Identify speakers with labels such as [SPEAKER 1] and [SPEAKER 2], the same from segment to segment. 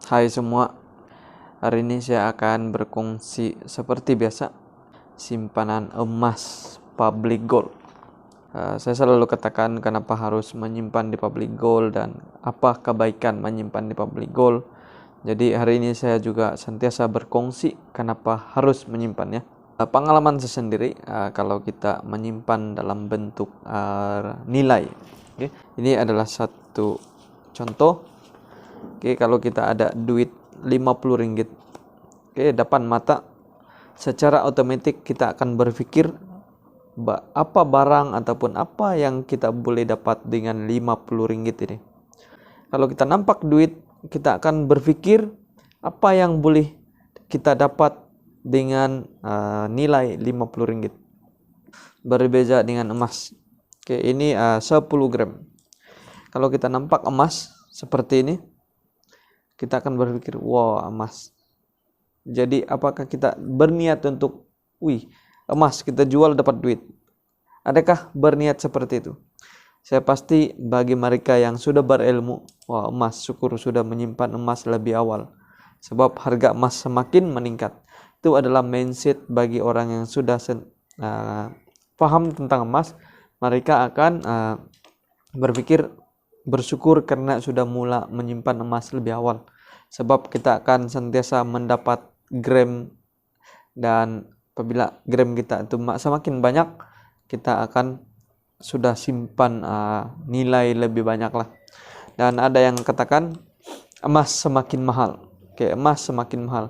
[SPEAKER 1] Hai semua, hari ini saya akan berkongsi seperti biasa simpanan emas public gold. Saya selalu katakan kenapa harus menyimpan di public gold dan apa kebaikan menyimpan di public gold. Jadi hari ini saya juga sentiasa berkongsi kenapa harus menyimpannya. Pengalaman saya sendiri kalau kita menyimpan dalam bentuk nilai. Ini adalah satu contoh. Kalau kita ada duit 50 ringgit depan mata, secara otomatis kita akan berpikir apa barang ataupun apa yang kita boleh dapat dengan 50 ringgit ini. Kalau kita nampak duit, kita akan berpikir apa yang boleh kita dapat dengan nilai 50 ringgit. Berbeda dengan emas. Ini 10 gram. Kalau kita nampak emas seperti ini, kita akan berpikir, wow, emas. Jadi apakah kita berniat untuk, emas kita jual dapat duit? Adakah berniat seperti itu? Saya pasti bagi mereka yang sudah berilmu, emas, syukur sudah menyimpan emas lebih awal. Sebab harga emas semakin meningkat. Itu adalah mindset bagi orang yang sudah paham tentang emas. Mereka akan berpikir bersyukur karena sudah mula menyimpan emas lebih awal. Sebab kita akan sentiasa mendapat gram, dan apabila gram kita itu semakin banyak, kita akan sudah simpan nilai lebih banyak lah. Dan ada yang katakan emas semakin mahal. Emas semakin mahal.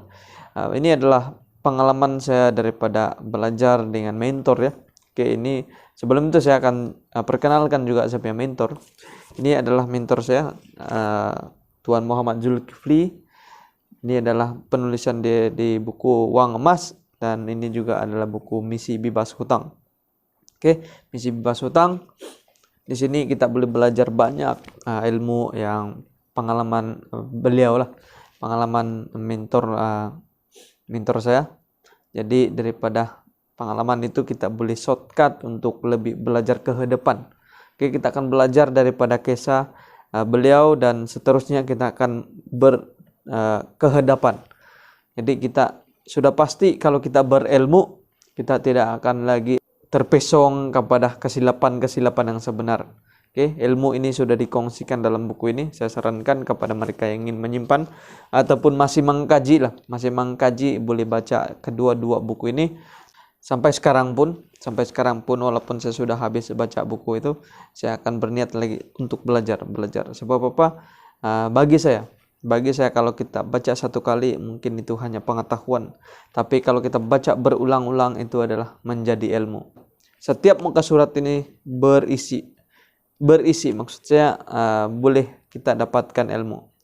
[SPEAKER 1] Ini adalah pengalaman saya daripada belajar dengan mentor ya. Ini sebelum itu saya akan perkenalkan juga saya punya mentor. Ini adalah mentor saya, Tuan Muhammad Zulkifli. Ini adalah penulisan di buku Uang Emas, dan ini juga adalah buku Misi Bebas Hutang. Misi Bebas Hutang. Di sini kita boleh belajar banyak ilmu yang pengalaman beliau lah, pengalaman mentor saya. Jadi daripada pengalaman itu kita boleh shortcut untuk lebih belajar ke depan. Kita akan belajar daripada kisah beliau, dan seterusnya kita akan ke hadapan. Jadi kita sudah pasti kalau kita berilmu, kita tidak akan lagi terpesong kepada kesilapan-kesilapan yang sebenar. Ilmu ini sudah dikongsikan dalam buku ini. Saya sarankan kepada mereka yang ingin menyimpan ataupun masih mengkaji boleh baca kedua-dua buku ini. Sampai sekarang pun walaupun saya sudah habis baca buku itu, saya akan berniat lagi untuk belajar. Sebab apa? Bagi saya kalau kita baca satu kali mungkin itu hanya pengetahuan, tapi kalau kita baca berulang-ulang itu adalah menjadi ilmu. Setiap muka surat ini berisi, maksud saya boleh kita dapatkan ilmu.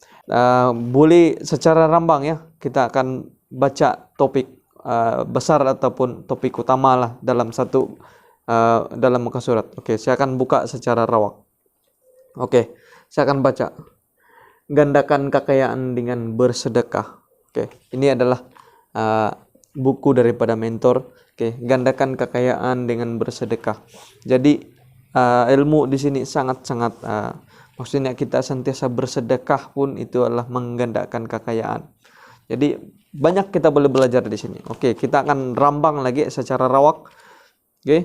[SPEAKER 1] Boleh secara rambang ya, kita akan baca topik besar ataupun topik utama lah dalam satu dalam muka surat. Saya akan buka secara rawak. Saya akan baca. Gandakan kekayaan dengan bersedekah. Ini adalah buku daripada mentor. Gandakan kekayaan dengan bersedekah. Jadi ilmu di sini sangat-sangat maksudnya kita sentiasa bersedekah pun itu adalah menggandakan kekayaan. Jadi banyak kita boleh belajar di sini. Kita akan rambang lagi secara rawak. Di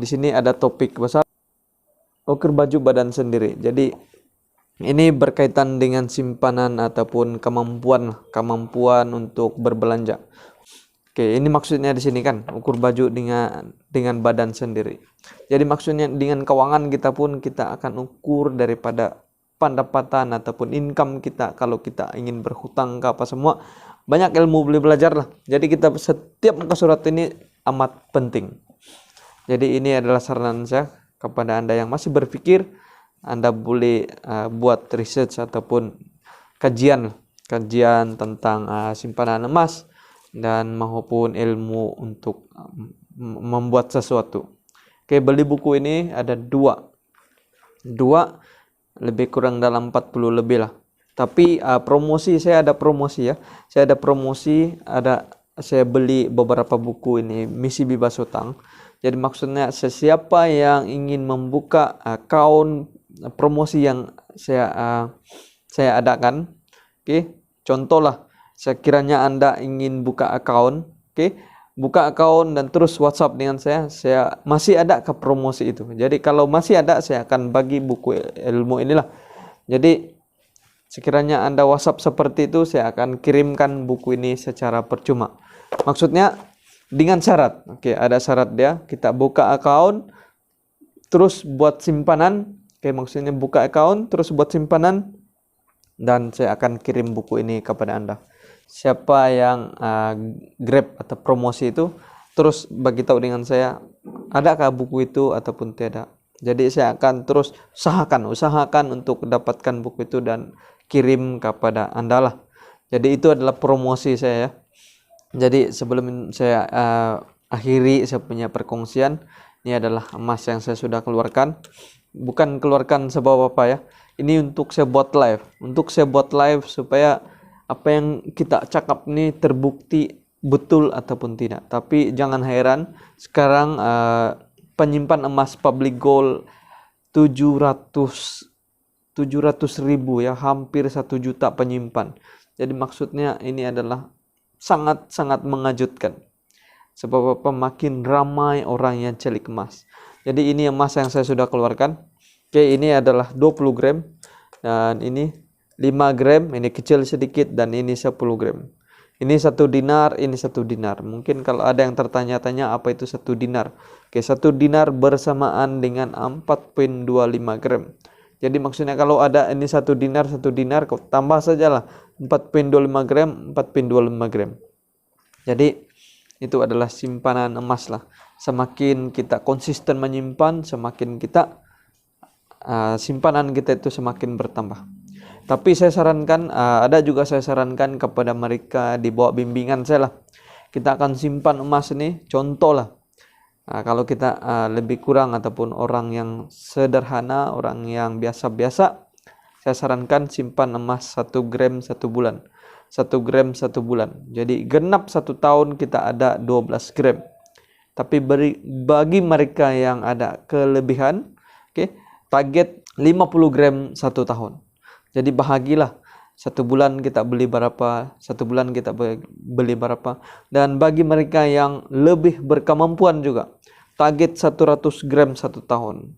[SPEAKER 1] sini ada topik besar. Ukur baju badan sendiri. Jadi ini berkaitan dengan simpanan ataupun kemampuan untuk berbelanja. Ini maksudnya di sini kan ukur baju dengan badan sendiri. Jadi maksudnya dengan keuangan kita pun kita akan ukur daripada pendapatan ataupun income kita. Kalau kita ingin berhutang ke apa semua, banyak ilmu boleh belajar lah. Jadi kita setiap muka surat ini amat penting. Jadi ini adalah saran saya kepada Anda yang masih berpikir. Anda boleh buat research ataupun kajian tentang simpanan emas dan maupun ilmu untuk membuat sesuatu. Beli buku ini ada dua lebih kurang dalam 40 lebih lah. Tapi promosi, saya ada promosi ya. Saya beli beberapa buku ini Misi Bebas Hutang. Jadi maksudnya siapa yang ingin membuka akun promosi yang saya adakan, Oke, contohlah sekiranya Anda ingin buka account, oke, buka account dan terus WhatsApp dengan saya masih ada ke promosi itu. Jadi kalau masih ada, saya akan bagi buku ilmu inilah. Jadi sekiranya Anda WhatsApp seperti itu, saya akan kirimkan buku ini secara percuma. Maksudnya dengan syarat. Oke, ada syarat dia. Kita buka account, terus buat simpanan. Oke, maksudnya buka account, terus buat simpanan, dan saya akan kirim buku ini kepada Anda. Siapa yang grab atau promosi itu, terus bagi tahu dengan saya, adakah buku itu ataupun tidak. Jadi saya akan terus usahakan untuk dapatkan buku itu dan kirim kepada Anda lah. Jadi itu adalah promosi saya ya. Jadi sebelum saya akhiri saya punya perkongsian, ini adalah emas yang saya sudah keluarkan. Bukan keluarkan sebab apa ya. Ini untuk saya buat live. Untuk saya buat live supaya apa yang kita cakap ini terbukti betul ataupun tidak. Tapi jangan heran, sekarang penyimpan emas public gold 700.000 ya, hampir 1 juta penyimpan. Jadi maksudnya ini adalah sangat-sangat mengejutkan. Sebab apa? Makin ramai orang yang celik emas. Jadi ini emas yang saya sudah keluarkan. Oke, ini adalah 20 gram dan ini 5 gram, ini kecil sedikit, dan ini 10 gram. Ini 1 dinar, ini 1 dinar. Mungkin kalau ada yang tertanya-tanya apa itu 1 dinar. Oke, 1 dinar bersamaan dengan 4,25 gram. Jadi maksudnya kalau ada ini 1 dinar, kau tambah sajalah 4,25 gram, 4,25 gram. Jadi itu adalah simpanan emas lah. Semakin kita konsisten menyimpan, semakin kita simpanan kita itu semakin bertambah. Tapi saya sarankan, saya sarankan kepada mereka di bawah bimbingan saya lah. Kita akan simpan emas ini, contoh lah. Kalau kita lebih kurang ataupun orang yang sederhana, orang yang biasa-biasa, saya sarankan simpan emas 1 gram 1 bulan. 1 gram 1 bulan. Jadi genap 1 tahun kita ada 12 gram. Tapi bagi mereka yang ada kelebihan, target 50 gram 1 tahun. Jadi bahagilah, 1 bulan kita beli berapa, 1 bulan kita beli berapa. Dan bagi mereka yang lebih berkemampuan juga, target 100 gram 1 tahun.